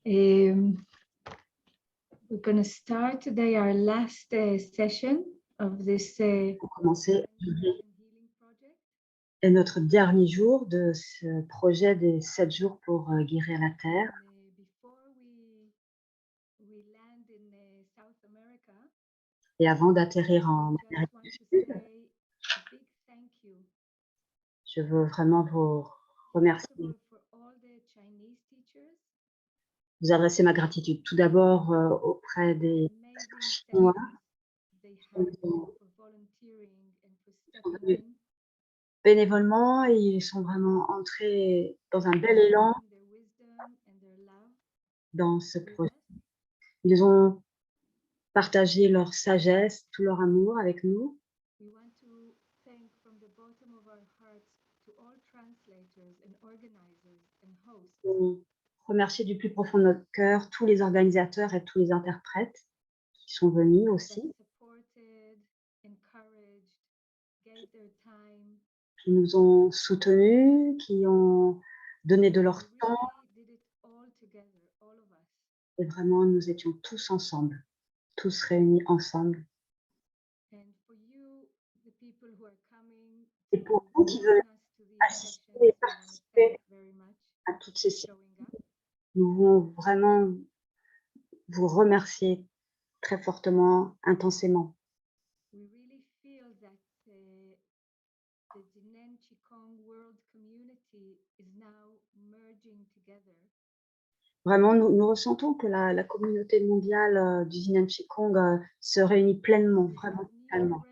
We're going to start today our last session of this Pour commencer et notre dernier jour de ce projet des 7 jours pour guérir la Terre. Et avant d'atterrir en Amérique du Sud, je veux vraiment vous remercier. Vous adresser ma gratitude tout d'abord auprès des Chinois qui sont venus bénévolement et ils sont vraiment entrés dans un bel élan dans ce projet. Ils ont partagé leur sagesse, tout leur amour avec nous. On remercie du plus profond de notre cœur tous les organisateurs et tous les interprètes qui sont venus aussi, qui nous ont soutenus, qui ont donné de leur temps. Et vraiment, nous étions tous ensemble, tous réunis ensemble. Et pour vous qui venez assister et participer à toutes ces séances, nous voulons vraiment vous remercier très fortement, intensément. Vraiment, nous ressentons que la communauté mondiale du Yin Qigong se réunit pleinement, vraiment pleinement.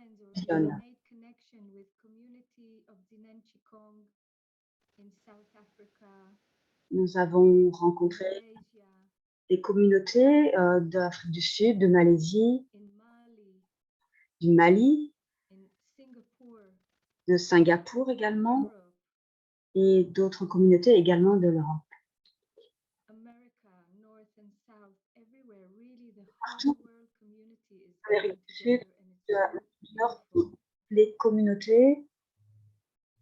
Nous avons rencontré des communautés d'Afrique du Sud, de Malaisie, du Mali, de Singapour également, et d'autres communautés également de l'Europe. Partout, l'Amérique du Sud, du Nord, toutes les communautés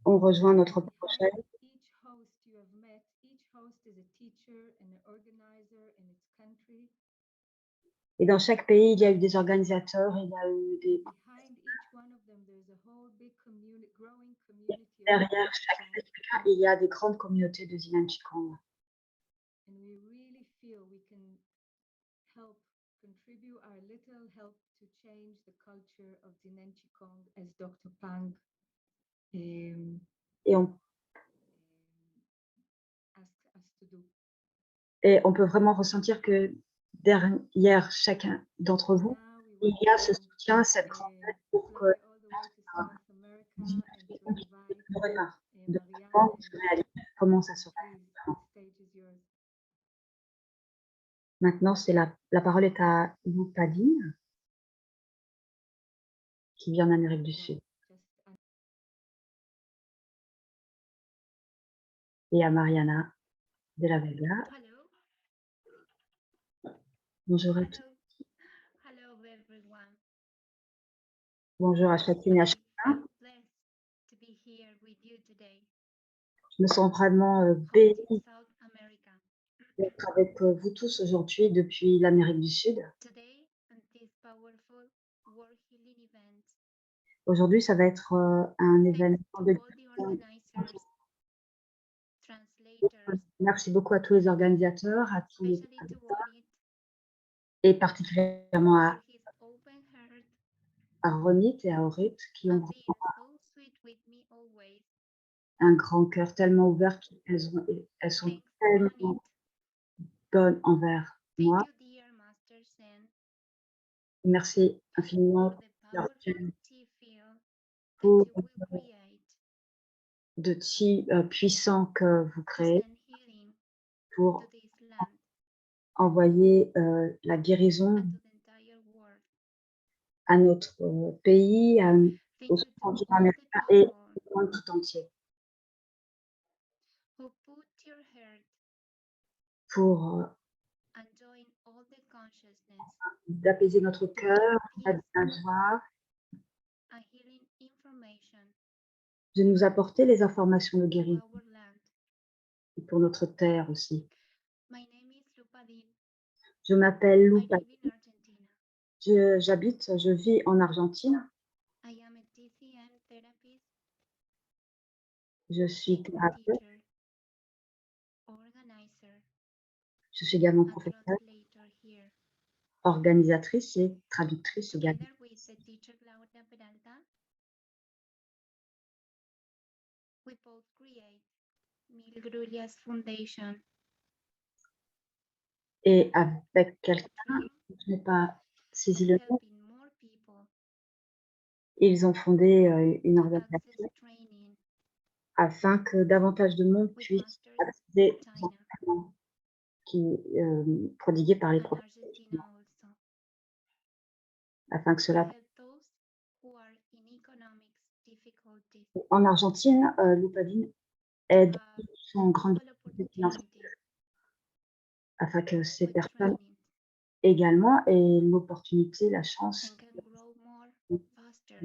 ont rejoint notre projet. Et dans chaque pays, il y a eu des organisateurs, il y a eu des... Derrière chacun, il y a des grandes communautés de Yin Qigong. Et on peut vraiment ressentir que derrière chacun d'entre vous, il y a ce soutien, cette grande aide pour que comment ça se passe. Maintenant, la parole est à Lupadine, qui vient d'Amérique du Sud. Et à Mariana de la Vega. Bonjour à tous. Bonjour à chacune et à chacun. Je me sens vraiment bénie d'être avec vous tous aujourd'hui depuis l'Amérique du Sud. Aujourd'hui, ça va être un événement de guérison. Merci beaucoup à tous les organisateurs, à tous les traducteurs, et particulièrement à Ronit et à Orit qui ont un grand cœur tellement ouvert qu'elles sont tellement bonnes envers moi. Merci infiniment pour de chi puissant que vous créez pour envoyer la guérison à notre pays, au continent américain et au monde tout entier. Pour d'apaiser notre cœur, la joie, de nous apporter les informations de guérison et pour notre terre aussi. Je m'appelle Lou I Padin. live in Argentina. Je vis en Argentine. I am a TCM therapist, Je suis English thérapeute. teacher, organizer, Je suis également and professeure, translator here. organisatrice et traductrice également. Together with the teacher Claudia Peralta, we both create Mil Grullias Foundation, Et avec a quelqu'un, dream je n'ai pas saisi of le nom, helping more people ils ont fondé une to organisation access training afin que davantage de monde with puisse masters accéder in aux China enseignements prodigués par les and professeurs, Argentina also, afin que to cela... help those who are in economic difficulties En Argentine, Lou Padin to aide have ceux qui sont en grande equal difficulté financière opportunity afin que ces with personnes training également aient l'opportunité, la chance and can grow more faster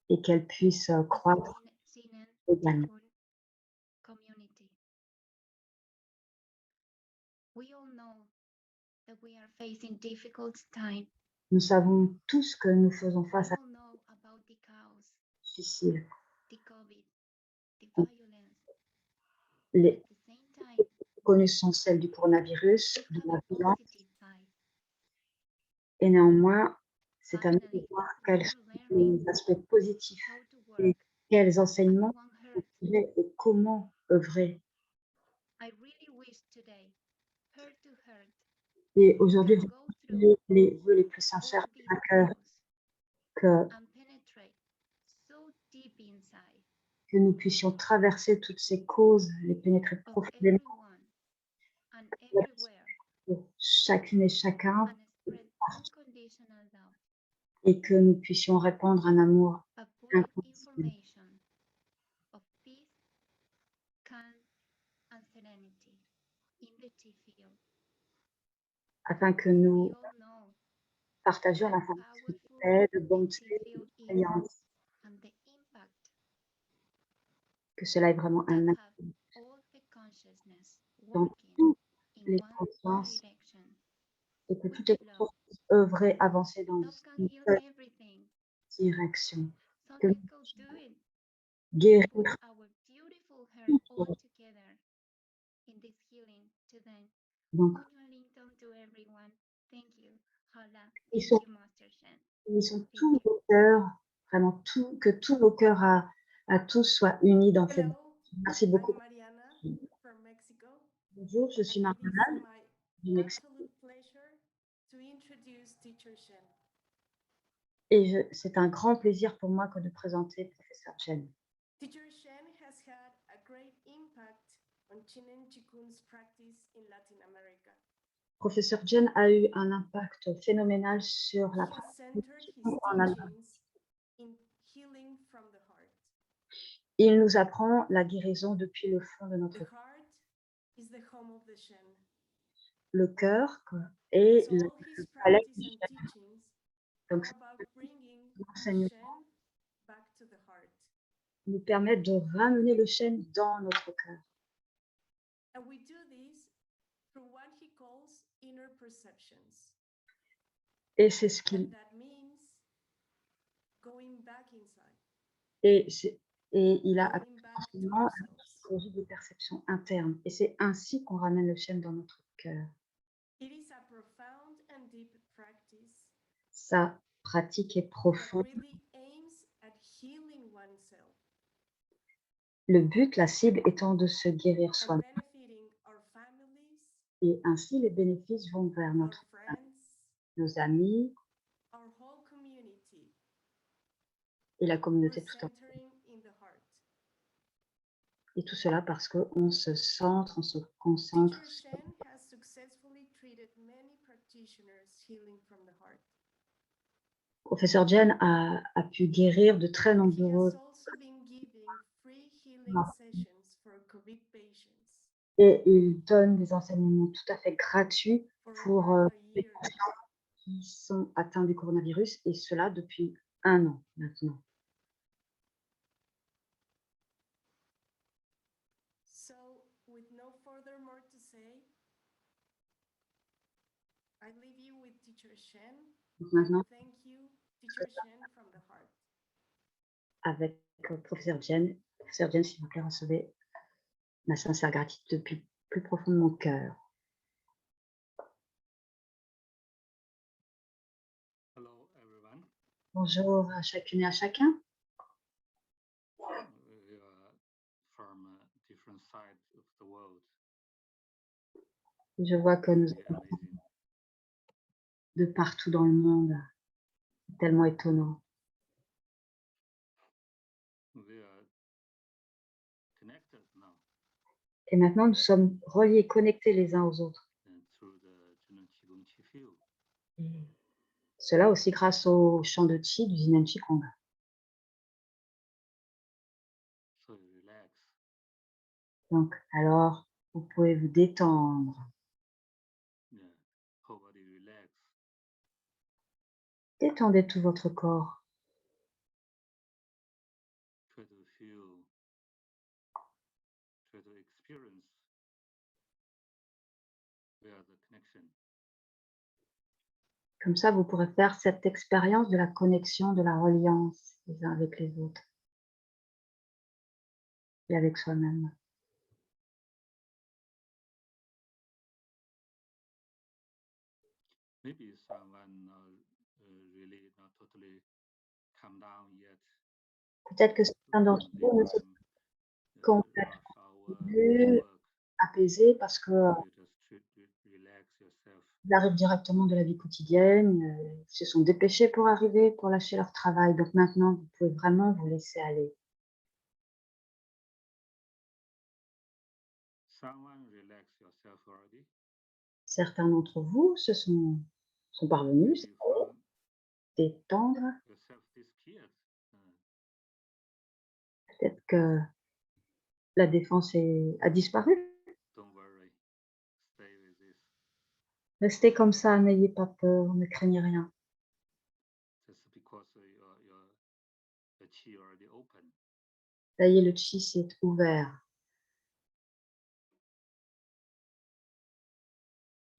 et qu'elles puissent croître within également. Tikkun community. We all know that we are facing difficult times. Nous savons tous que nous faisons We face à all know about the chaos, des difficiles. the COVID, the violence. Les At the same time, connaissances, celles du coronavirus, we de have la a violence, positive side. et néanmoins, c'est à nous de Finally, voir we quels are sont learning les aspects positifs how to et work quels as enseignements one heart. tirer et comment œuvrer. I really wish today, heart to heart, Et aujourd'hui, can je go through les vœux les plus all sincères de these mon cœur cause and penetrate so deep inside que nous puissions traverser toutes ces causes, les pénétrer of profondément everyone and everywhere pour chacune et chacun and spread unconditional love, et que nous puissions répandre un amour a pure information of peace, calm, and serenity in the tea field. afin que We nous all know partagions how l'information de powerful paix, de the bonté, tea de field is bienveillance, and the impact que cela est vraiment that un acte have all the consciousness dans working toutes in les one consciences direction. et que toutes Which les love? consciences puissent œuvrer, avancer dans Love can une heal seule everything. direction. So Que nous let's go do it. guérir Put our beautiful heart all together in this healing today. donc Unalington to everyone. Thank you, Hala. ils Thank sont, you, Master Shen. unissons Thank tous you. nos cœurs, vraiment tout, que tous nos cœurs à tous soient unis dans cette. Hello, Merci beaucoup. I'm Mariana from Mexico. Bonjour, je suis And it Mariana is du my Mexique absolute pleasure to introduce Teacher Shen. et c'est un grand plaisir pour moi que de présenter professeur Chen. Teacher Shen has had a great impact on Chinen Chikun's practice in Latin America. Professeur Chen a eu un impact phénoménal sur He la has pratique centered his en Allemagne. teachings in healing from the heart. Il nous apprend la guérison depuis le fond de The notre heart is the home of the Shen. le cœur et So all his palais practice and teachings donc are about bringing the l'enseignement Shen back to the heart. nous permettent de ramener le chêne dans notre cœur. And we do this through what he calls inner perceptions. Et c'est ce qu'il And that means going back inside, et, et il a going back to absolument ourselves. projet de perception interne. Et c'est ainsi qu'on ramène le chêne dans notre cœur. It is a profound and deep practice Sa pratique est that profonde. really aims at healing oneself Le but, la cible étant de se guérir and soi-même. benefiting our families, Et ainsi, les bénéfices vont vers our notre friends, nos amis our whole community. et la We're communauté tout entière. centering in the heart. Et tout cela parce qu'on se centre, on se concentre. Teacher Shen has successfully treated many practitioners healing from the heart. Professeur Jen a pu guérir de très He nombreux has also been giving free healing sessions for COVID patients et il donne des enseignements tout à fait gratuits for pour over a les year. patients qui sont atteints du coronavirus et cela depuis 1 an maintenant. So, with no further more to say, I leave you with Teacher Shen. Donc maintenant, Thank you, Teacher Shen, from the heart. avec professeur Jen, s'il vous plaît, recevez ma sincère gratitude depuis le plus profond de mon cœur. Hello, everyone. Bonjour à chacune et à chacun. We are from different sides of the world. Je vois que nous Really sommes amazing. de partout dans le monde. C'est tellement étonnant. We are connected now Et maintenant, nous sommes reliés, connectés les uns aux autres. through the Zhenan Qigong Qi field. Et cela aussi grâce au champ de Qi du Jinan Qigong. So you relax. Donc, alors, vous pouvez vous détendre. Yeah. Whole body relax. Détendez tout votre corps. Try to feel. Try to experience where the connection. Comme ça, vous pourrez faire cette expérience de la connexion, de la reliance les uns avec les autres et avec soi-même. Maybe someone really not totally calm down yet. Peut-être que certains d'entre Maybe vous ne sont time, complètement rush hour plus work. apaisés parce que You just relax yourself. ils arrivent directement de la vie quotidienne, ils se sont dépêchés pour arriver, pour lâcher leur travail. Donc maintenant, vous pouvez vraiment vous laisser aller. Someone relax yourself already. Certains d'entre vous sont parvenus Maybe you à found détendre. yourself disappeared. Peut-être que la défense a disparu. Don't worry. Stay with this. Restez comme ça, n'ayez pas peur, ne craignez rien. Just because your chi already open. Ça y est, le Qi s'est ouvert.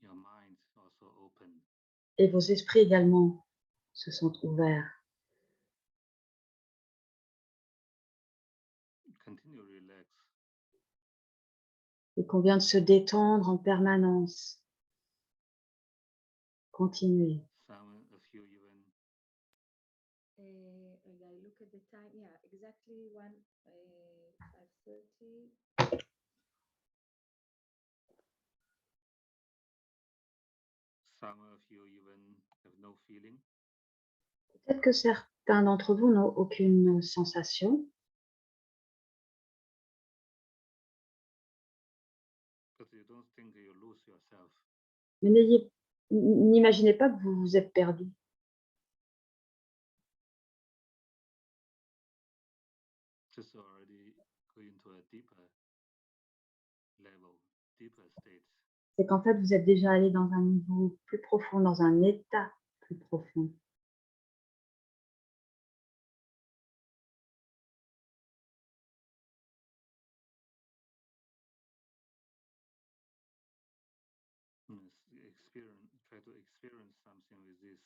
Your mind also open. Et vos esprits également se sont ouverts. Continue relax. Il convient de se détendre en permanence. Continuez. Some of you even And I look at the time, yeah, exactly 5:30. some of you even have no feeling. Peut-être que certains d'entre vous n'ont aucune sensation, Because you don't think you lose yourself. mais n'imaginez pas que vous vous êtes perdu. Just already going to a deeper level, deeper state. C'est qu'en fait, vous êtes déjà allé dans un niveau plus profond, dans un état plus profond. Try to experience something with this.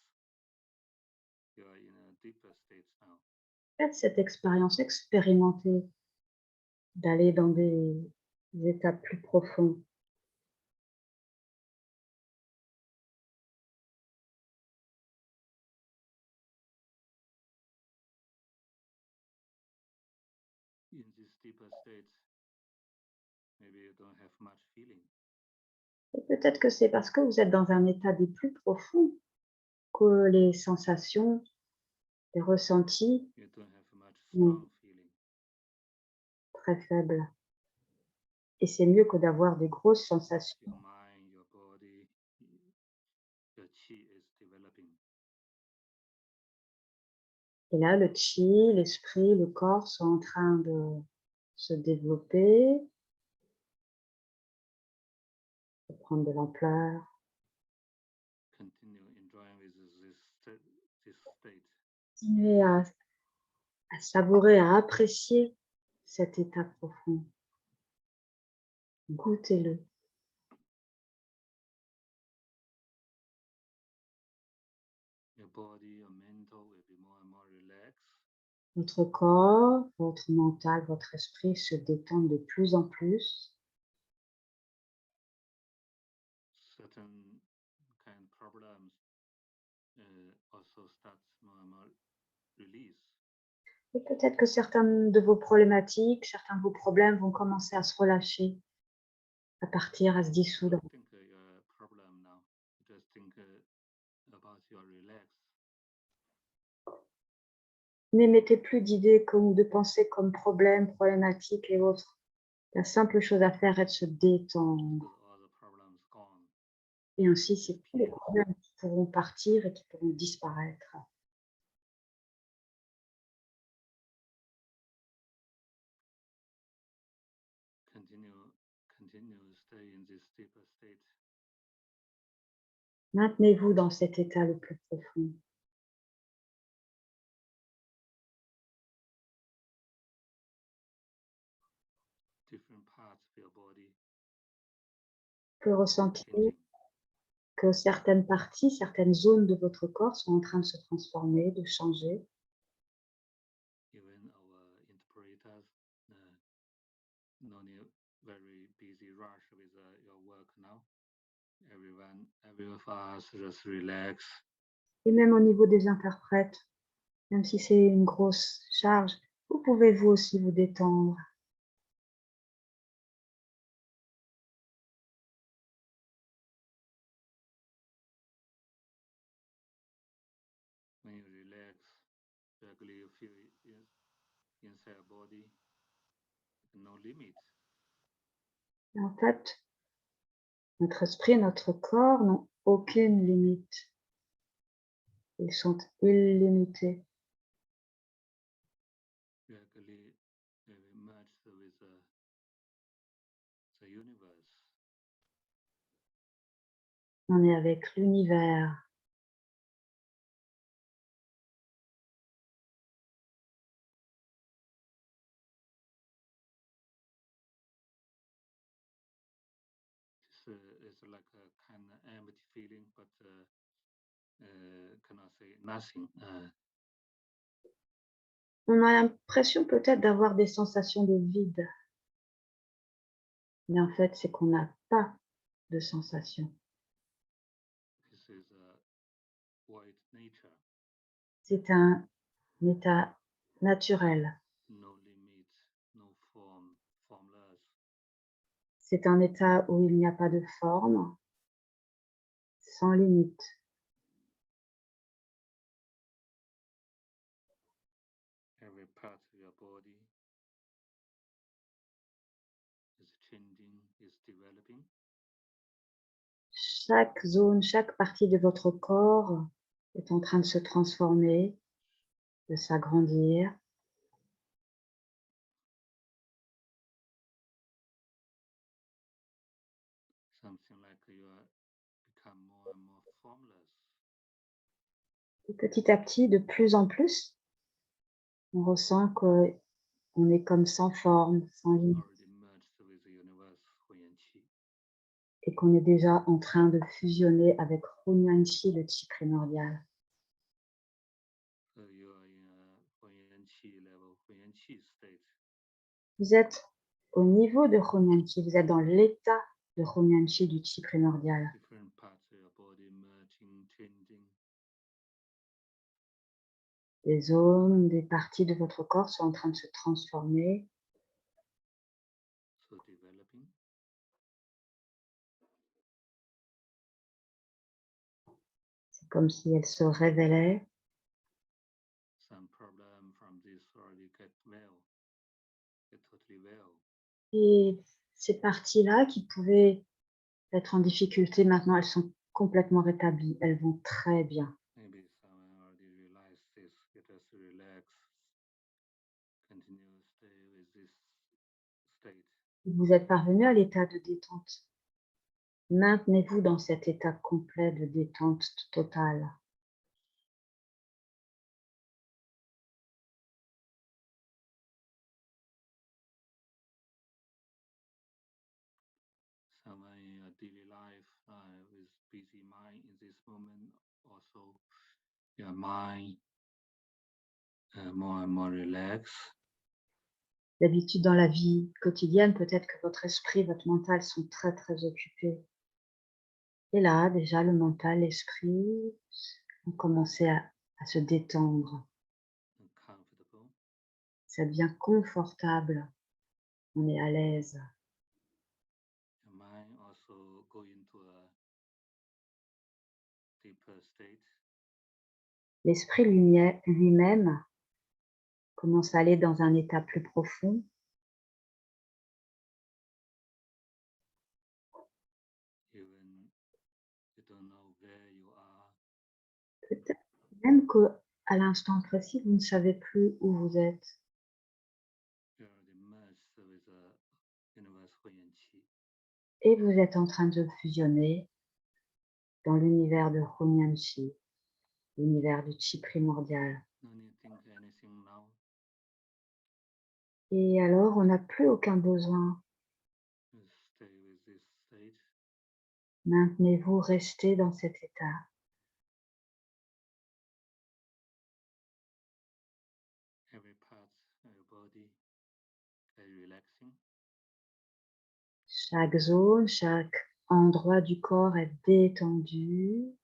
You are in a deeper state now. Faites cette expérience, expérimentez d'aller dans des états plus profonds. In this deeper state, maybe you don't have much feeling. Et peut-être que c'est parce que vous êtes dans un état des plus profonds que les sensations, les ressentis You don't have much Mm. strong feeling. très faibles. Et c'est mieux que d'avoir des grosses sensations. Your mind, your body, your chi is developing. Et là, le Qi, l'esprit, le corps sont en train de se développer, de prendre de l'ampleur. Continue enjoying with this state. Continuez à savourer, à apprécier cet état profond. Goûtez-le. your body, your mental will be more and more relaxed. Votre corps, votre mental, votre esprit se détendent de plus en plus. Certain kind of problems also start more and more release. Et peut-être que certaines de vos problématiques, certains de vos problèmes vont commencer à se relâcher, à partir, à se dissoudre. Don't think your problem now. Just think about your relax. N'émettez plus d'idées ou de pensées comme problèmes, problématiques et autres. La simple chose à faire est de se détendre. Because all the problems gone. Et ainsi, c'est tous les problèmes qui pourront partir et qui pourront disparaître. Continue stay in this deeper state. Maintenez-vous dans cet état le plus profond. Different parts of your body Vous pouvez ressentir changing. que certaines parties, certaines zones de votre corps sont en train de se transformer, de changer. Even our interpreters, no need very busy rush with your work now. Every of us just relax. Et même au niveau des interprètes, même si c'est une grosse charge, vous pouvez vous aussi vous détendre. When you relax, regularly you feel inside your body, no limit. Et en fait, notre esprit, notre corps n'ont aucune limite. Ils sont illimités. Regularly merged with the universe. On est avec l'univers. It's like a kind of empty feeling, but cannot say nothing. On a l'impression peut-être d'avoir des sensations de vide. Mais en fait, c'est qu'on n'a pas de sensations. This is a void nature, C'est un état naturel. no limit, no form, formless. C'est un état où il n'y a pas de forme, sans limite. Every part of your body is changing, is developing. Chaque zone, chaque partie de votre corps est en train de se transformer, de s'agrandir. Something like you are become more and more formless. Et petit à petit, de plus en plus, on ressent qu'on est comme sans forme, sans limite, Already merged with the universe, Huyan Qi. et qu'on est déjà en train de fusionner avec Hunyuan Qi, le Qi primordial. So you are in a Huyan Qi level, Huyan Qi state. Vous êtes au niveau de Hunyuan Qi, vous êtes dans l'état de Hunyuan Qi, du Qi primordial. Different parts of your body merging, changing. Des zones, des parties de votre corps sont en train de se transformer, So developing. c'est comme si elles se révélaient. Some problem from this already get well, get totally well. Et ces parties-là qui pouvaient être en difficulté, maintenant elles sont complètement rétablies, elles vont très bien. Maybe someone already realized this. You just relax, continue stay with this state. Vous êtes parvenu à l'état de détente. Maintenez-vous dans cet état complet de détente totale. Someone in your daily life with busy mind in this moment also your mind more and more relaxed. D'habitude, dans la vie quotidienne, peut-être que votre esprit, votre mental sont très, très occupés. Et là, déjà, le mental, l'esprit ont commencé à se détendre. And comfortable. Ça devient confortable. On est à l'aise. Your mind also go into a deeper state. L'esprit lui-même commence à aller dans un état plus profond. Even you don't know where you are, Peut-être même qu'à l'instant précis, vous ne savez plus où vous êtes. you're already merged with the universe Huiyan Qi. Et vous êtes en train de fusionner dans l'univers de Huiyan Qi, l'univers du Qi primordial. No need to think anything now. Et alors, on n'a plus aucun besoin. Just stay with this state. Maintenez-vous, restez dans cet état. Every part of your body is relaxing. Chaque zone, chaque endroit du corps est détendu.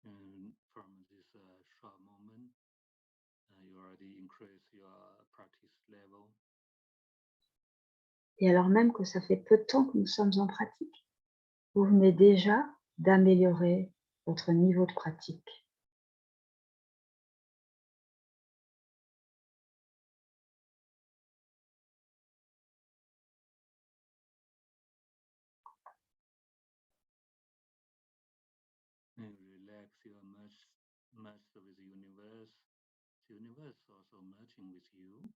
And from this short moment, you already increase your practice level. Et alors même que ça fait peu de temps que nous sommes en pratique, vous venez déjà d'améliorer votre niveau de pratique. And relax, you are merged with the universe. The universe also merging with you.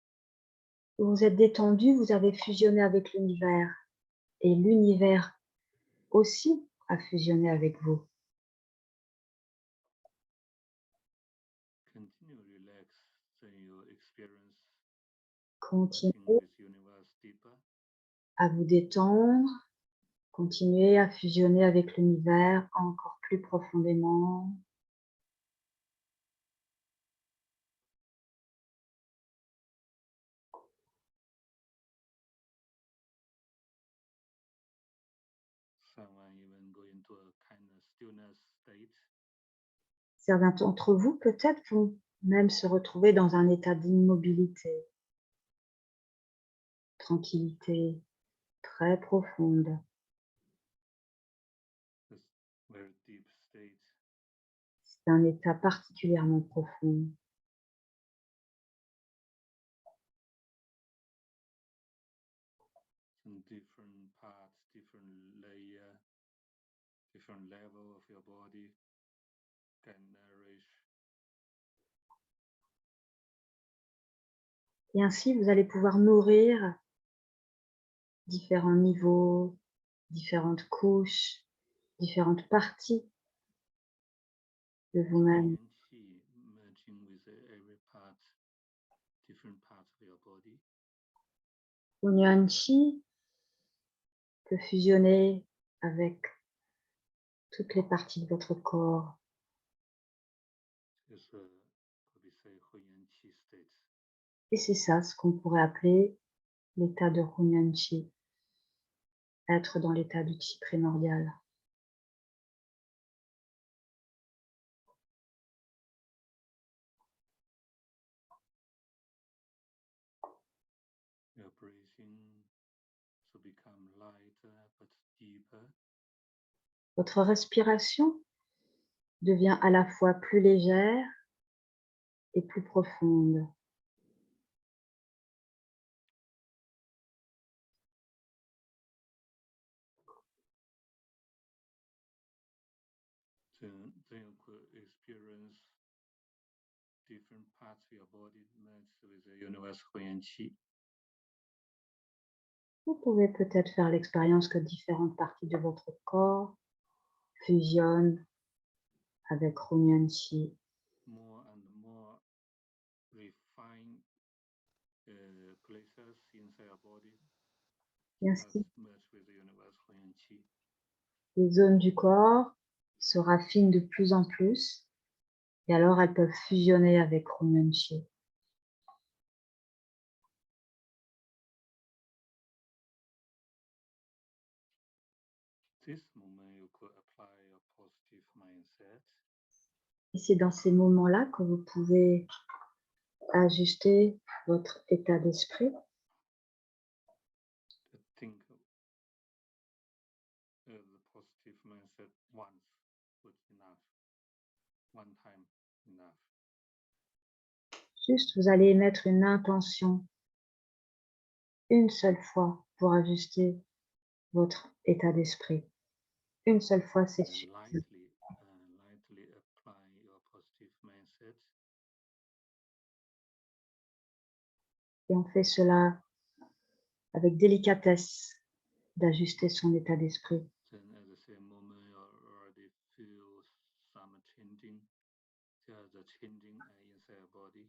Vous vous êtes détendu, vous avez fusionné avec l'univers. Et l'univers aussi a fusionné avec vous. Continue relax, then you experience Continuez merging with universe deeper. à vous détendre, continuez à fusionner avec l'univers encore plus profondément. Someone even go into a kind of stillness state. Certains d'entre vous peut-être vont même se retrouver dans un état d'immobilité, tranquillité très profonde. This very deep state. C'est un état particulièrement profond. In different parts, different layer, different level of your body can nourish. Et ainsi, vous allez pouvoir nourrir différents niveaux, différentes couches, différentes parties de vous-même. Huiyan Qi merging with every part, different parts of your body. Huiyan Qi peut fusionner avec toutes les parties de votre corps. Is could we say Huiyan Qi state. Et c'est ça ce qu'on pourrait appeler l'état de Huiyan Qi, être dans l'état du Qi primordial. Your breathing to become lighter but deeper. Votre respiration devient à la fois plus légère et plus profonde. Then you could experience different parts of your body merged with the universe Huiyan Qi. Vous pouvez peut-être faire l'expérience que différentes parties de votre corps fusionnent avec Huiyan Qi. More and more refined places inside your body Et ainsi, merged with the universe Huiyan Qi. les zones du corps se raffinent de plus en plus et alors elles peuvent fusionner avec Hunyuan Chi. This moment you could apply a positive mindset. Et c'est dans ces moments-là que vous pouvez ajuster votre état d'esprit To think the positive mindset once was enough. One time enough. Juste, vous allez émettre une intention une seule fois pour ajuster votre état d'esprit. Une seule fois, c'est And suffisant. lightly apply your positive mindset. Et on fait cela avec délicatesse, d'ajuster son état d'esprit. Then at the same moment you already feel some changing. There's a changing inside your body.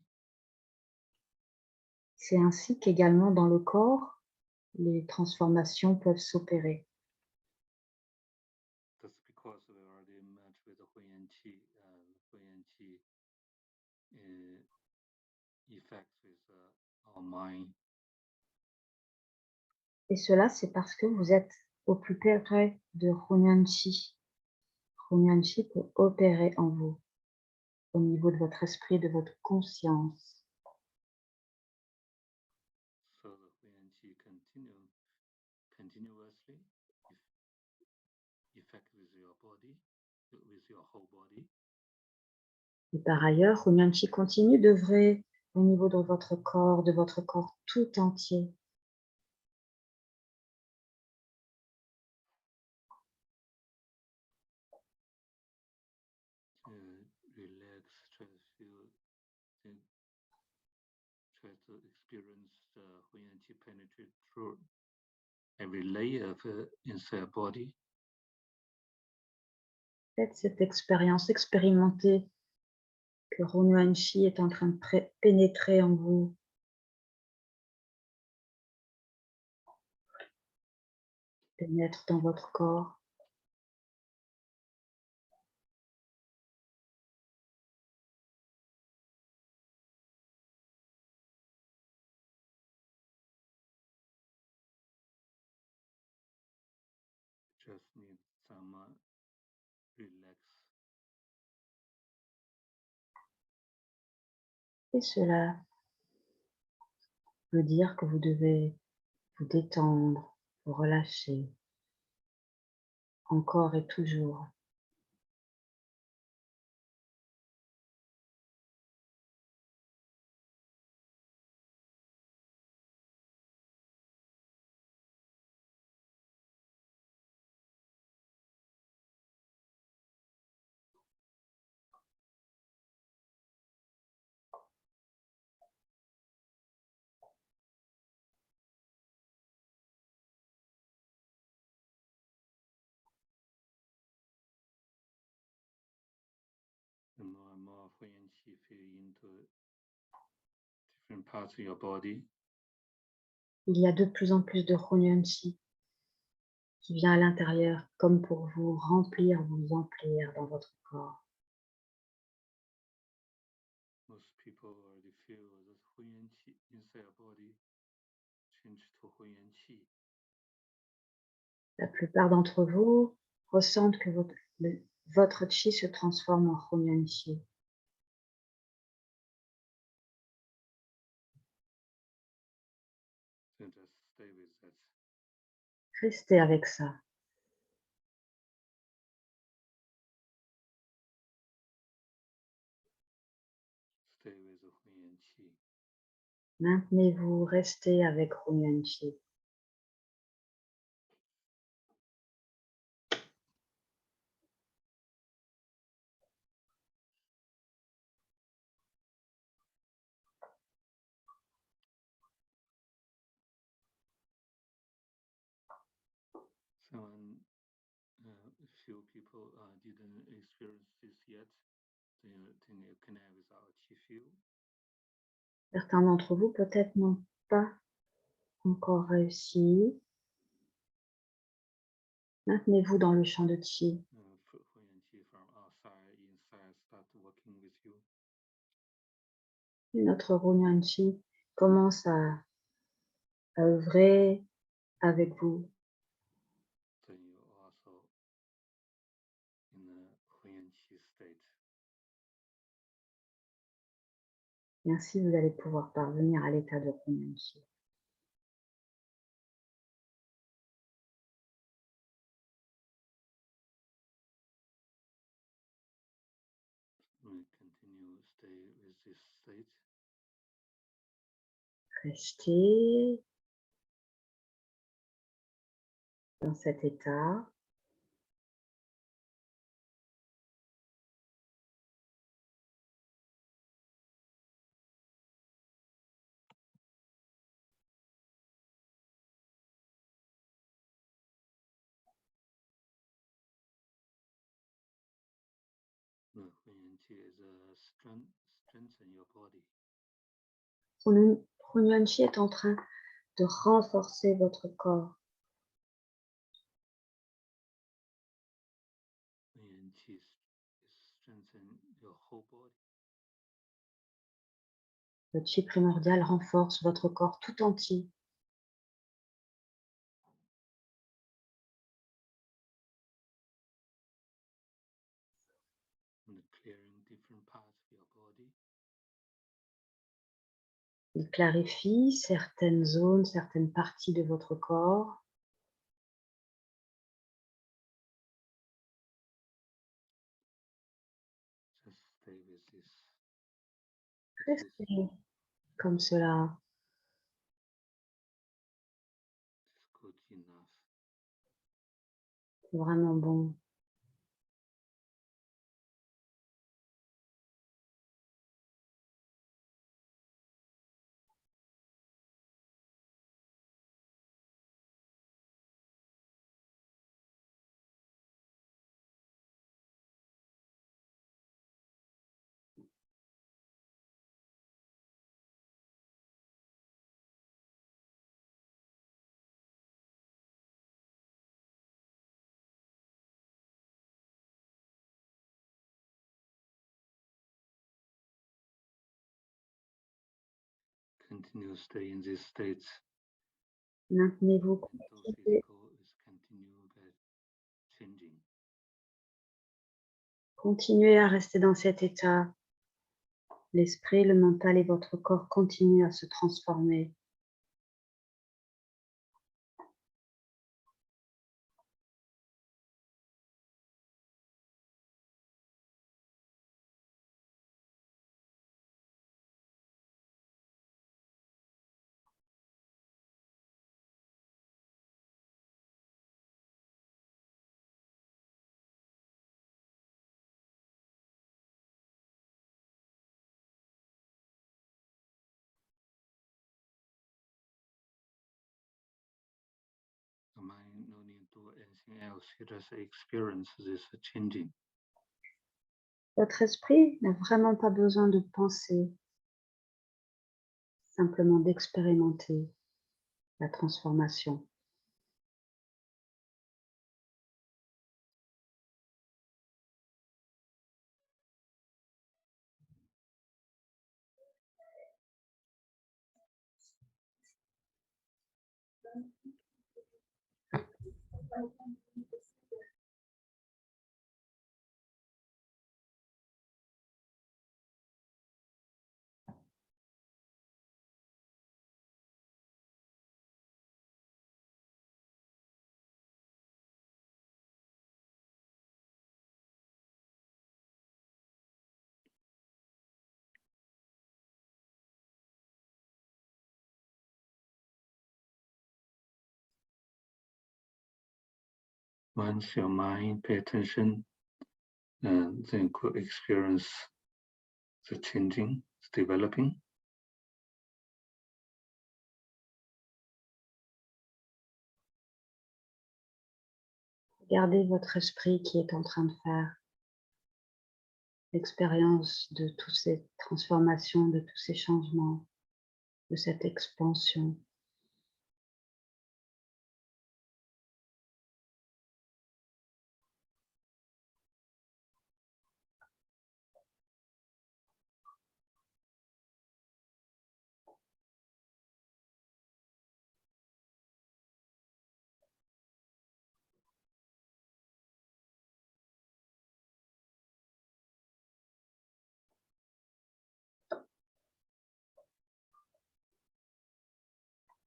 C'est ainsi qu'également dans le corps, les transformations peuvent s'opérer. That's because we already met with the Hunyuan Qi. Hunyuan Qi effects with our mind. Et cela, c'est parce que vous êtes au plus près de Hunyuan Chi. Hunyuan Chi peut opérer en vous, au niveau de votre esprit, de votre conscience. So the Hunyuan Qi continuously effect with your body, with your whole body. Et par ailleurs, Hunyuan Chi continue d'œuvrer au niveau de votre corps tout entier. Relax, try to feel, try to experience the Hunyuan Qi penetrate through every layer of inside body. Faites cette expérience, expérimentez que Hunyuan Chi est en train de pénétrer en vous. Pénètre dans votre corps. Just need some relax. Et cela veut dire que vous devez vous détendre, vous relâcher, encore et toujours. The more and more Hunyuan Qi feel into different parts of your body. Il y a de plus en plus de Hunyuan Chi qui vient à l'intérieur, comme pour vous remplir, vous emplir dans votre corps. Most people already feel that Hunyuan Qi inside your body change to Hunyuan Qi. La plupart d'entre vous ressentent que votre Chi se transforme en Hunyuan Chi. Then just stay with that. Restez avec ça. Stay with the Hunyuan Qi. Maintenez-vous, restez avec Hunyuan Chi. A few people didn't experience this yet. Then you connect with our Qi field. Certains d'entre vous peut-être n'ont pas encore réussi, Maintenez-vous dans le champ de Qi. Huyan Qi from outside, inside, start working with you. Et notre Huyan Qi commence à œuvrer avec vous. Then you're also in a Huyan Qi state. Et ainsi, vous allez pouvoir parvenir à l'état de Huyan Qi. We continue stay with this state. Restez dans cet état. The Huyan Qi is a strengthen your body. Huyan Qi est en train de renforcer votre corps. Huyan Qi is strengthen your whole body. Le Qi primordial renforce votre corps tout entier. And clearing different parts of your body. Il clarifie certaines zones, certaines parties de votre corps. Just stay with this. Restez comme cela. It's good enough. C'est vraiment bon. Continue stay in this state. Maintenez-vous. Mental physical is continue get changing. Continuez à rester dans cet état. L'esprit, le mental et votre corps continuent à se transformer. The mind no need to do anything else. You just experience this changing. Votre esprit n'a vraiment pas besoin de penser, simplement d'expérimenter la transformation. Once your mind pay attention, and then could experience the changing, developing. Regardez votre esprit qui est en train de faire l'expérience de toutes ces transformations, de tous ces changements, de cette expansion.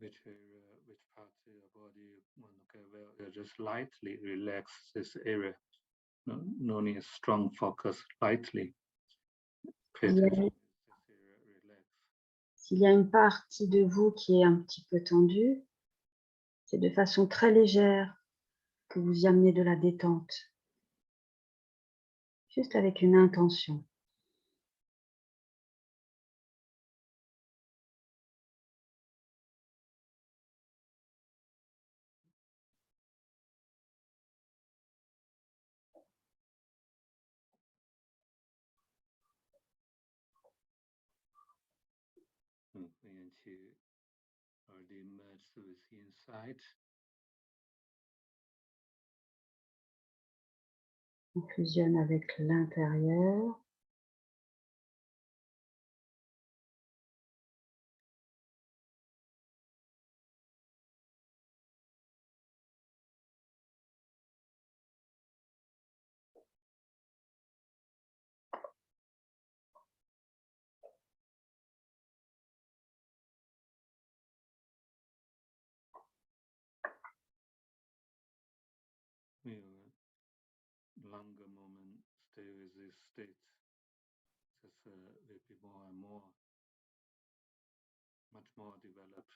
which area, which part of your body you want to get well, just lightly relax this area. No need strong focus, lightly. Pay Il y a- attention to this area, relax. S'il y a une partie de vous qui est un petit peu tendue, c'est de façon très légère que vous y amenez de la détente, juste avec une intention. And to already merge with the inside. On fusionne avec l'intérieur. Longer moment stay with this state, just will be more and more, much more developed.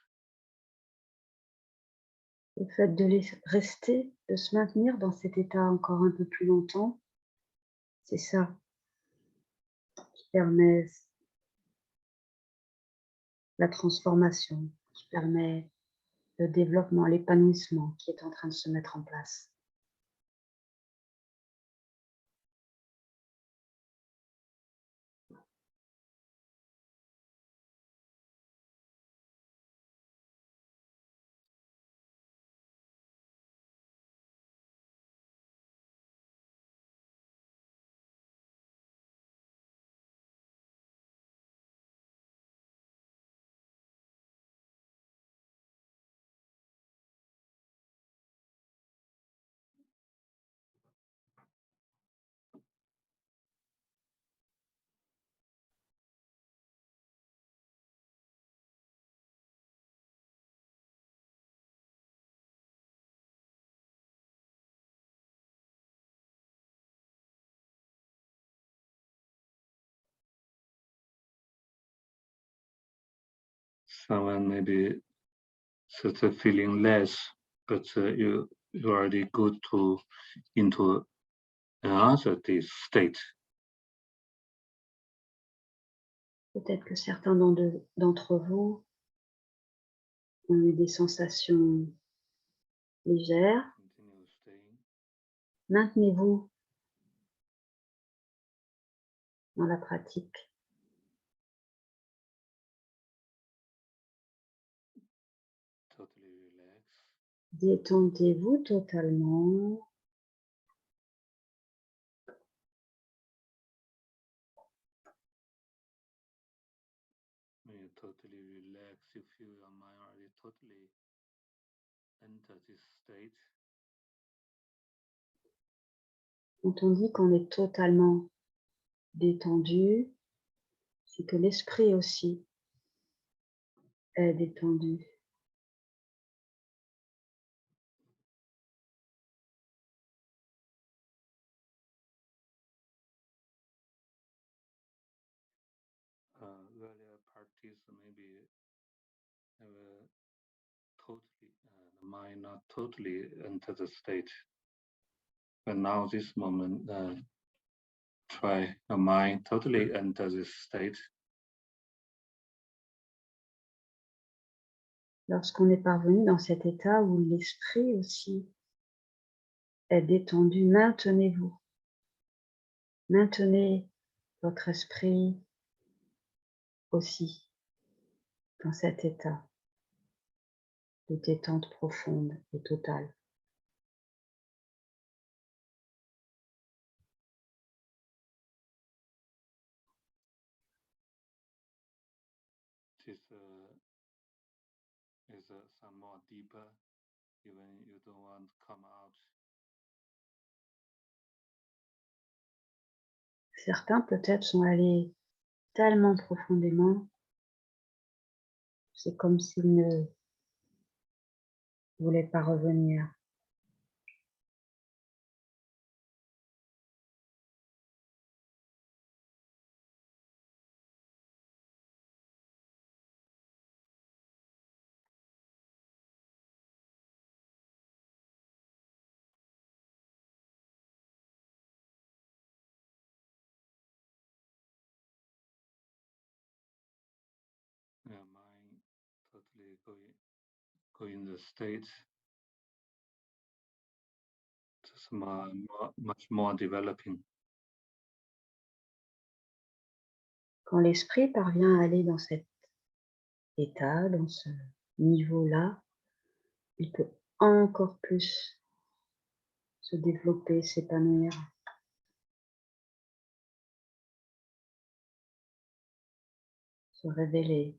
Le fait de rester, de se maintenir dans cet état encore un peu plus longtemps, c'est ça qui permet la transformation, qui permet le développement, l'épanouissement qui est en train de se mettre en place. Someone maybe sort of feeling less, but you already go into another state. Peut-être que certains d'entre vous ont eu des sensations légères. Continue staying. Maintenez-vous dans la pratique. Totally relax. Détendez-vous totalement. When you totally relax, you feel your mind already totally enter this state. Quand on dit qu'on est totalement détendu, c'est que l'esprit aussi est détendu. Earlier parties maybe have totally the mind not totally enter the state, but now this moment try the mind totally enter this state. Lorsqu'on est parvenu dans cet état où l'esprit aussi est détendu, maintenez-vous. Maintenez votre esprit aussi dans cet état de détente profonde et totale. This is some more deeper, even you don't want to come out. Certains peut-être sont allés tellement profondément, c'est comme s'ils ne Vous voulez pas revenir. Mind totally go in the state. Just much more developing. Quand l'esprit parvient à aller dans cet état, dans ce niveau-là, il peut encore plus se développer, s'épanouir. Se révéler.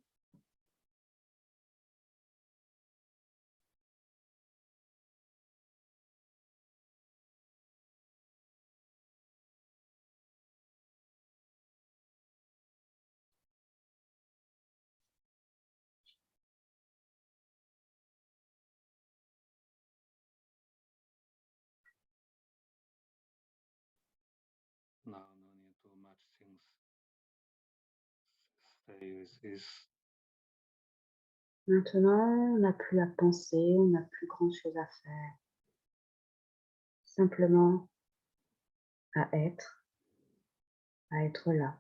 Now no need to do much things. Stay with this. Maintenant, on n'a plus à penser, on n'a plus grand-chose à faire. Simplement à être là.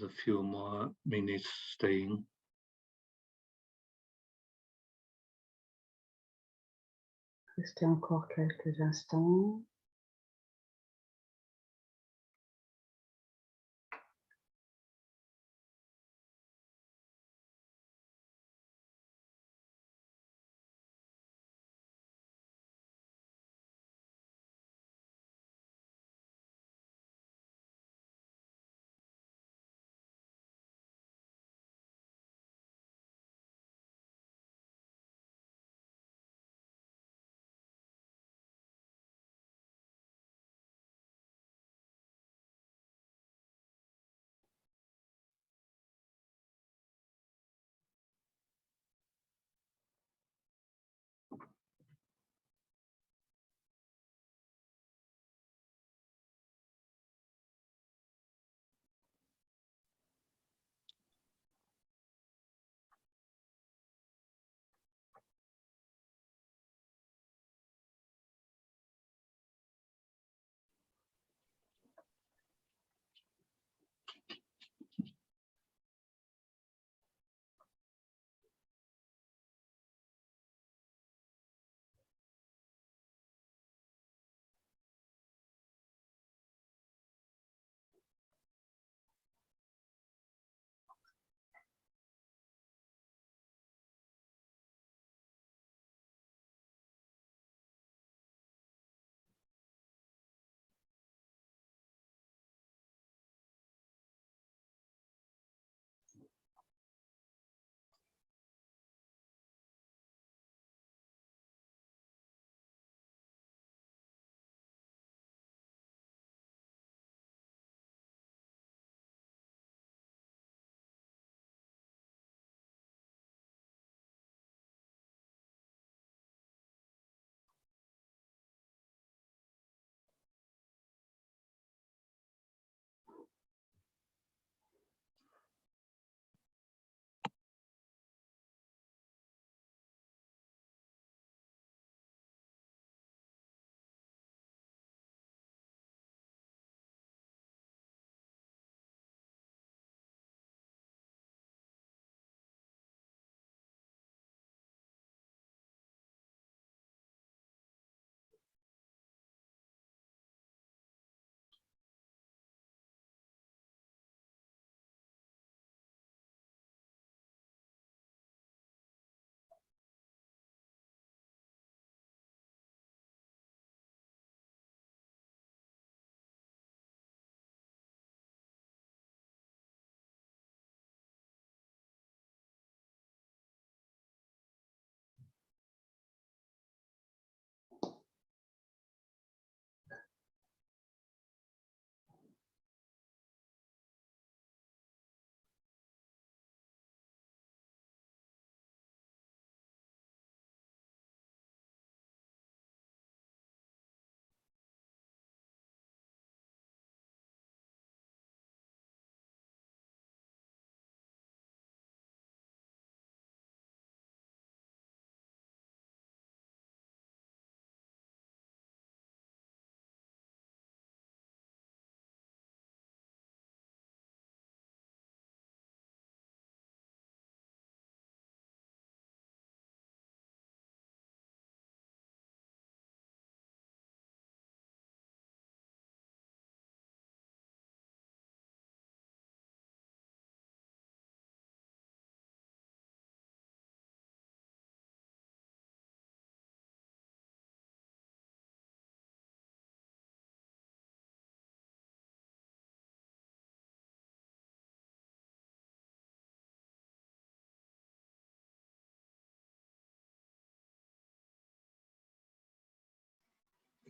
A few more minutes staying. Restez encore quelques instants.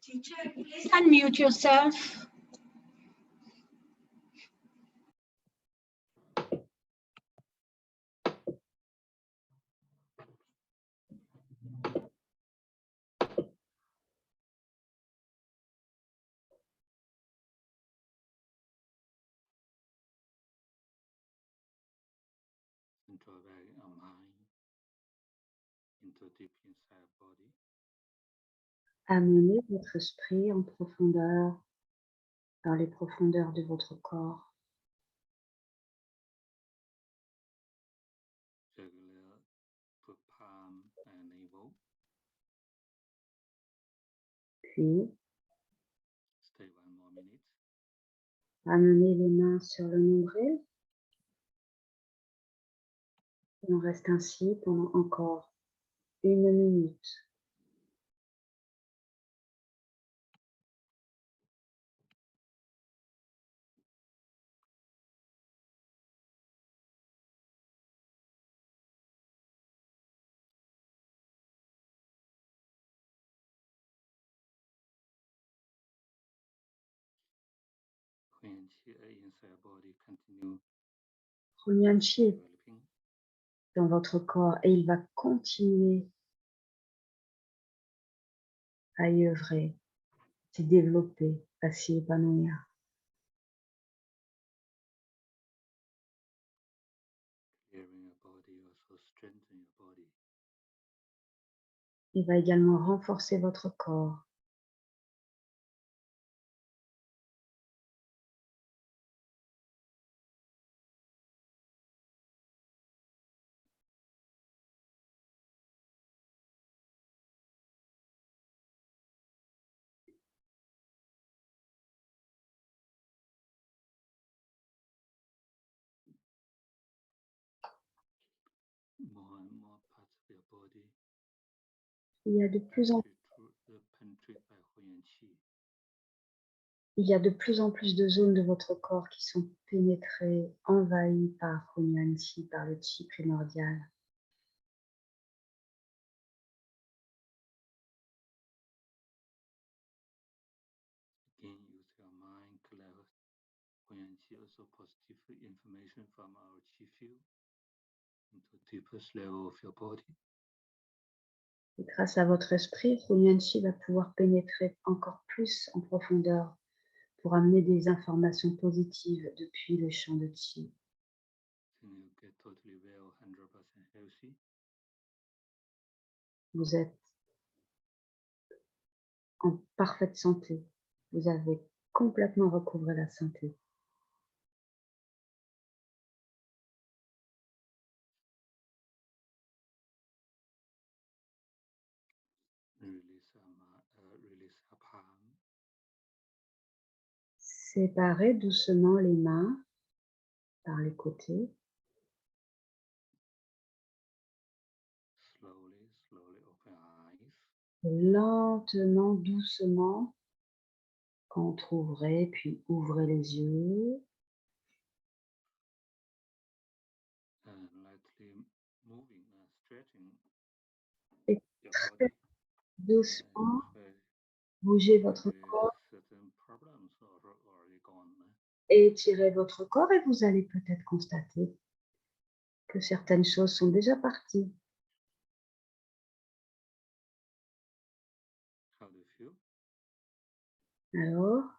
Teacher, please unmute yourself. Central way our mind into deep inside body. Amenez votre esprit en profondeur, dans les profondeurs de votre corps. Regular put palm and navel. Puis, Stay 1 more minute. amenez les mains sur le nombril. Et on reste ainsi pendant encore 1 minute. When qi inside body continue Hunyuan Qi est developing. dans votre corps et il va continuer à y œuvrer, s'y développer, à s'y épanouir. Clearing your body, also strengthen your body. Il va également renforcer votre corps. More and more parts of your body Il y a de plus en penetrated by Hunyuan Qi. Il y a de plus en plus de zones de votre corps qui sont pénétrées, envahies par Hunyuan Qi, par le Qi primordial. Again, use your mind, collect Hunyuan Qi, also positive information from our Qi field into deepest level of your body. Et grâce à votre esprit, Hunyuan Qi va pouvoir pénétrer encore plus en profondeur pour amener des informations positives depuis le champ de Qi. Then you get totally well, 100% healthy. Vous êtes en parfaite santé. Vous avez complètement recouvré la santé. Release our palm. Séparez doucement les mains par les côtés. Slowly, slowly open eyes. Lentement, doucement, entr'ouvrez, puis ouvrez les yeux. And lightly moving and stretching Et your très body. doucement, And bougez votre corps, certain problems are already gone. étirez votre corps et vous allez peut-être constater que certaines choses sont déjà parties. How do you feel? Alors,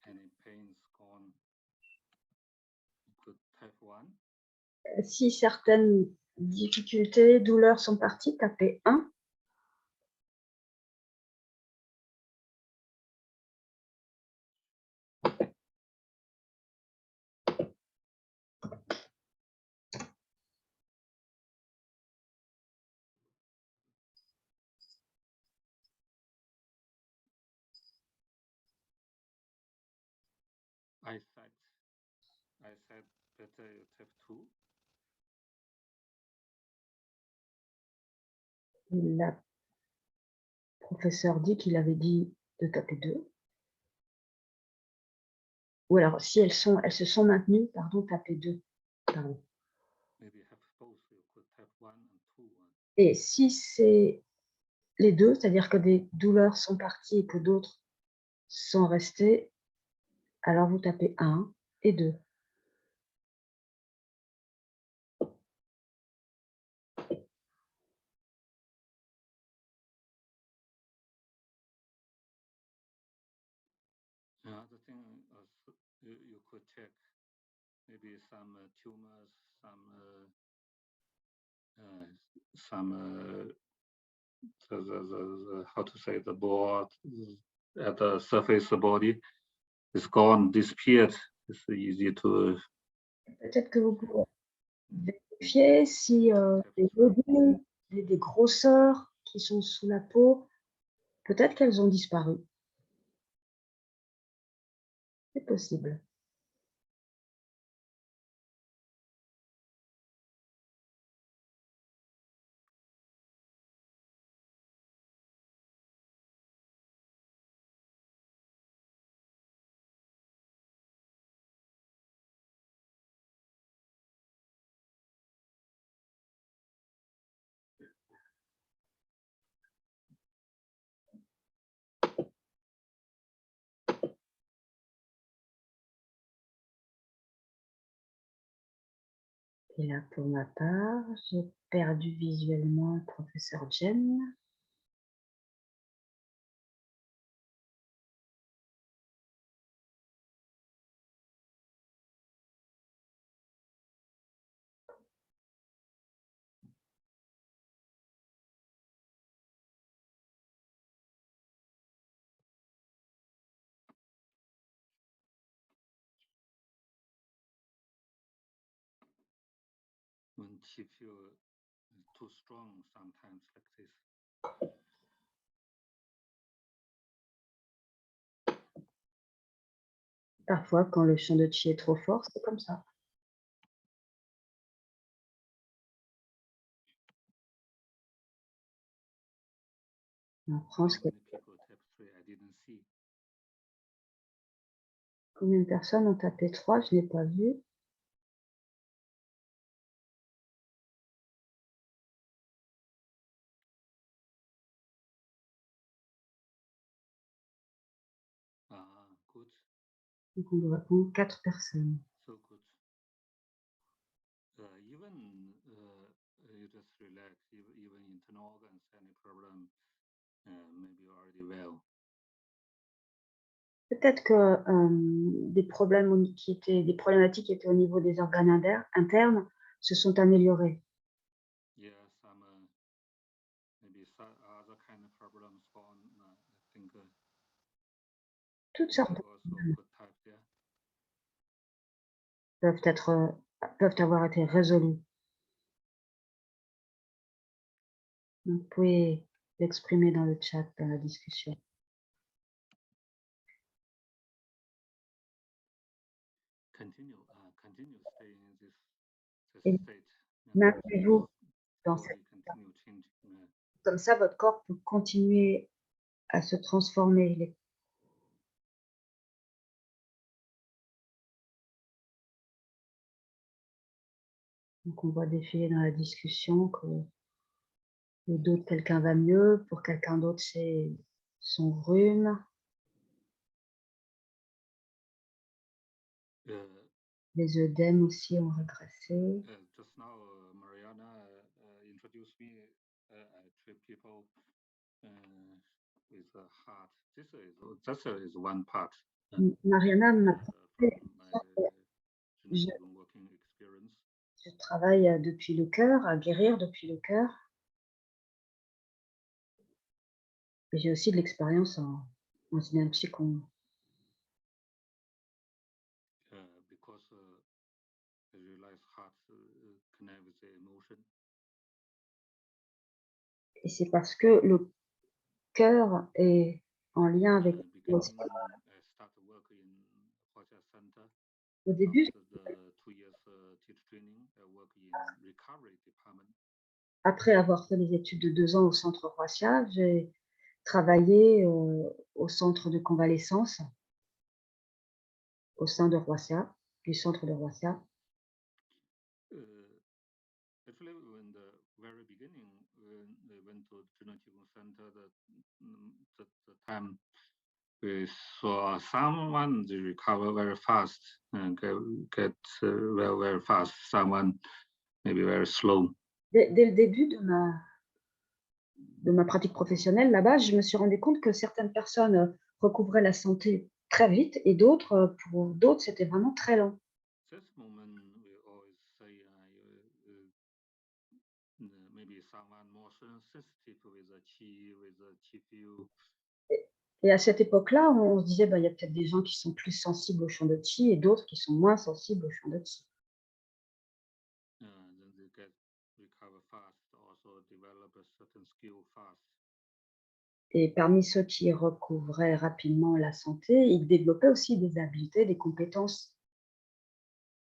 Any pains gone? Good, type 1. si certaines difficultés, douleurs sont parties, tapez 1. I said better you type 2. Le professeur dit qu'il avait dit de taper 2. Ou alors, si elles se sont maintenues, pardon, tapez 2. Pardon. Maybe have both. You could type Et si c'est les deux, c'est-à-dire que des douleurs sont parties et que d'autres sont restées, alors vous tapez 1 et 2. Another thing, you could check maybe some tumors, the how to say, the board at the surface of the body is gone, disappeared. It's easy to Peut-être que vous pouvez vérifier si des nodules, des grosseurs qui sont sous la peau, peut-être qu'elles ont disparu. C'est possible. Et là, pour ma part, j'ai perdu visuellement le professeur Jen. when she feel too strong sometimes like this. Parfois, quand le champ de chi est trop fort, c'est comme ça. En France, How many people tap 3? I didn't see. combien de personnes ont tapé 3? Je n'ai pas vu. Good. Donc, on doit répondre 4 personnes. So good. Even you just relax, even internal organs, any problem, maybe already well. Peut-être que des problématiques qui étaient au niveau des organes internes se sont améliorés. Yeah, some maybe some other kind of problems gone. I think Toutes sortes de also could type there. peuvent avoir été résolus. Donc, vous pouvez l'exprimer dans le chat, dans la discussion. Continue stay in this Et state. maintenez-vous dans cette Continue changing. Comme ça, votre corps peut continuer à se transformer. Donc, on voit défiler dans la discussion que le dos de quelqu'un va mieux, pour quelqu'un d'autre, c'est son rhume. Les œdèmes aussi ont régressé. Just now, Mariana introduced me. I treat people with a heart. This is one part. Mariana m'a working experience. Je travaille depuis le cœur, à guérir depuis le cœur. Et j'ai aussi de l'expérience en Jinan Qigong. Because I realize heart connect with the emotion. Et c'est parce que le cœur est en lien avec l'émotion. Au début, après avoir fait les études de 2 ans au centre Huaxia, j'ai travaillé au centre de convalescence, au sein de Huaxia, du centre de Huaxia. Actually, in the very beginning, when they went to Zhenan Qigong Center, the time we saw someone recover very fast and get well very fast. Someone maybe very slow. Dès le début de ma pratique professionnelle, là-bas, je me suis rendu compte que certaines personnes recouvraient la santé très vite et d'autres, pour d'autres, c'était vraiment très lent. This moment, we always say maybe someone more sensitive with the qi field. Et à cette époque-là, on se disait, bah, il y a peut-être des gens qui sont plus sensibles au champ de qi et d'autres qui sont moins sensibles au champ de qi. Then they get recover fast, also develop a certain skill fast. Et parmi ceux qui recouvraient rapidement la santé, ils développaient aussi des habiletés, des compétences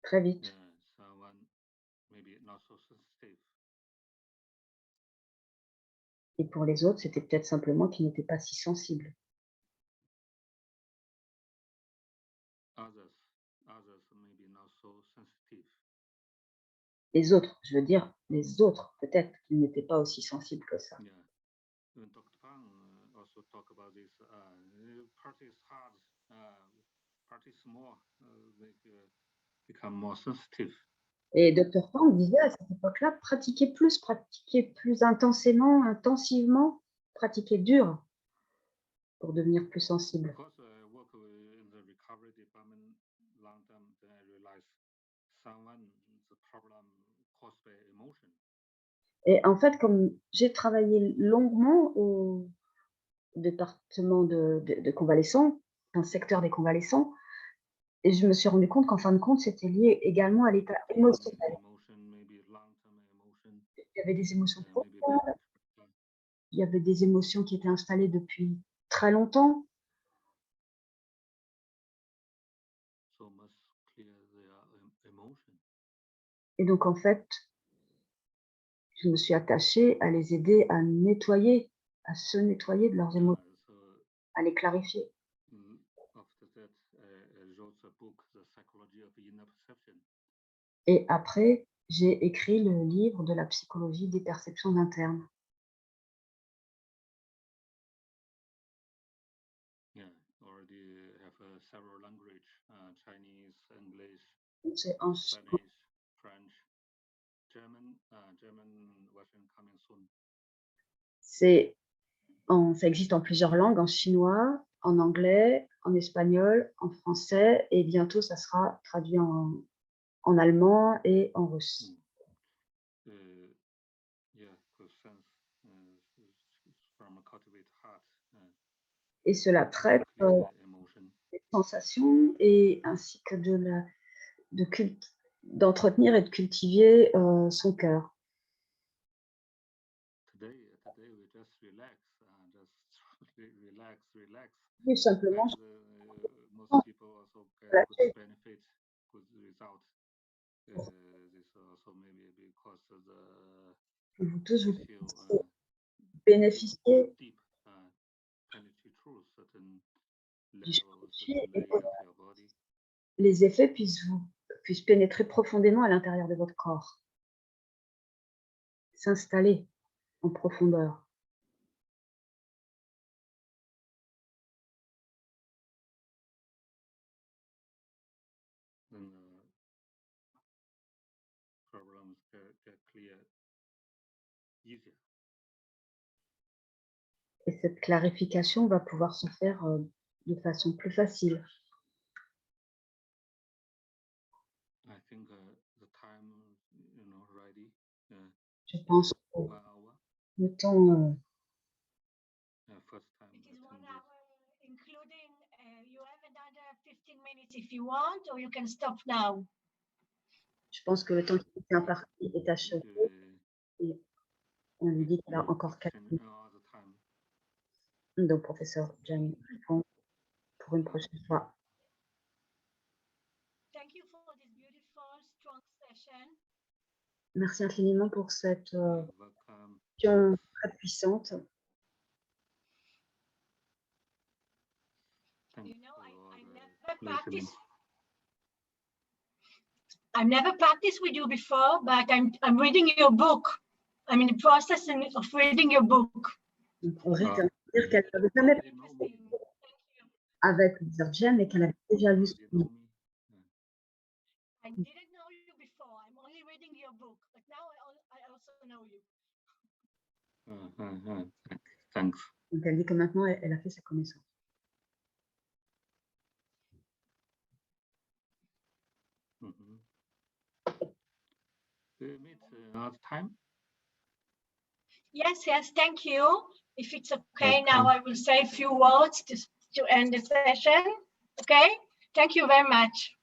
très vite. Someone maybe not so sensitive. Et pour les autres, c'était peut-être simplement qu'ils n'étaient pas si sensibles. Others maybe not so sensitive. Les autres, je veux dire, les autres, peut-être qu'ils n'étaient pas aussi sensibles que ça. Yeah. When Dr. Pang also talk about this, practice hard, practice more, become more sensitive. Et Dr. Pang disait à cette époque-là, pratiquer plus intensément, intensivement, pratiquer dur pour devenir plus sensible. Because I work in the recovery department long term, then I realized the problem caused by emotion. Et en fait, comme j'ai travaillé longuement au département de convalescents, dans le secteur des convalescents, et je me suis rendu compte qu'en fin de compte, c'était lié également à l'état émotionnel. Il y avait des émotions profondes, il y avait des émotions qui étaient installées depuis très longtemps. Et donc, en fait, je me suis attachée à les aider à nettoyer, à se nettoyer de leurs émotions, à les clarifier. Et après, j'ai écrit le livre de la psychologie des perceptions internes. C'est en Spanish, French, German version coming soon. Ça existe en plusieurs langues, en chinois, en anglais, en espagnol, en français, et bientôt ça sera traduit en allemand et en russe. Et cela traite des sensations et ainsi que d'entretenir et de cultiver son cœur. Tout simplement, Most people also get benefit, good result. This also maybe because of vous tous vous feel bénéficiez deep, penetrate through certain du level, certain et layer of your body. les effets puissent pénétrer profondément à l'intérieur de votre corps, s'installer en profondeur. Then problems get clear easier. Et cette clarification va pouvoir se faire de façon plus facile. I think the time, ready. Je pense que 1 hour. le temps First time. It is 1 hour, including, you have another 15 minutes if you want, or you can stop now. je pense que le temps qui est imparti est achevé. Et on lui dit qu'il a encore 4 minutes. Donc, professeur Jiang répond pour une prochaine fois. Thank you for this beautiful, strong session. Merci infiniment pour cette question très puissante. You know, I never practice. I've never practiced with you before, but I'm reading your book. I'm in the process of reading your book. Donc, Audrey vient de dire qu'elle n'avait jamais pratiqué avec Sœur Jen, mais qu'elle avait déjà lu son livre. I didn't know you before. I'm only reading your book, but now I also know you. Thanks. Donc, elle dit que maintenant, elle a fait sa connaissance. We meet another time. Yes, thank you. If it's okay, Welcome. now I will say a few words to end the session. Okay, thank you very much.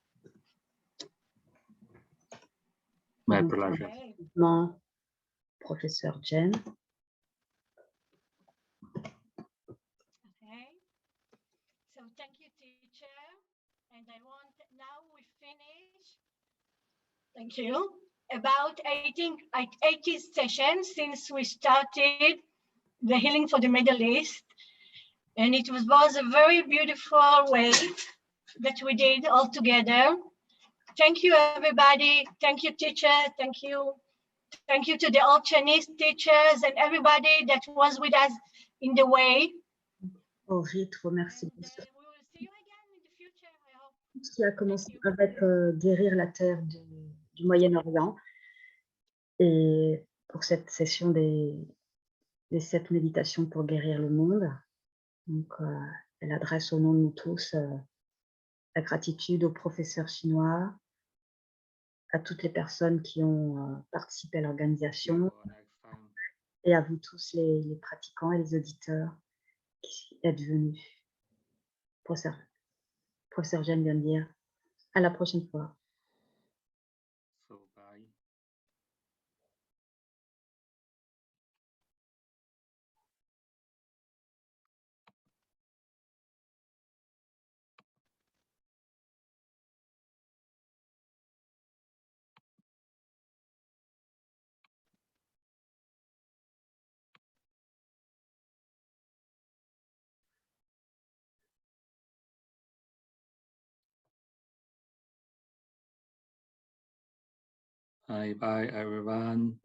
My Donc, pleasure. Okay. maintenant, professeur Jen. Okay. So thank you, teacher. And I want now we finish. Thank you. About 80 sessions since we started the Healing for the Middle East. And it was a very beautiful way that we did all together. Thank you, everybody. Thank you, teacher. Thank you. Thank you to the all Chinese teachers and everybody that was with us in the way. Audrey te remercie. And we will see you again in the future, I hope. Qui a commencé avec guérir la terre du Moyen-Orient. Et pour cette session des 7 méditations pour guérir le monde. Donc, elle adresse au nom de nous tous la gratitude aux professeurs chinois, à toutes les personnes qui ont participé à l'organisation et à vous tous les pratiquants et les auditeurs qui êtes venus. Professeur Jen vient de dire à la prochaine fois. So bye. Bye everyone.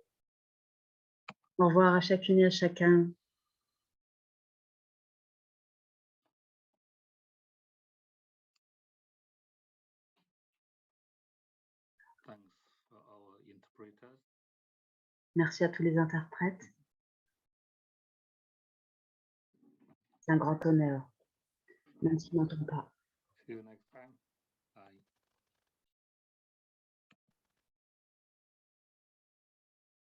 Au revoir à chacune et à chacun. Thanks for our interpreters. Merci à tous les interprètes. C'est un grand honneur, même s'ils n'entendent pas. See you next time.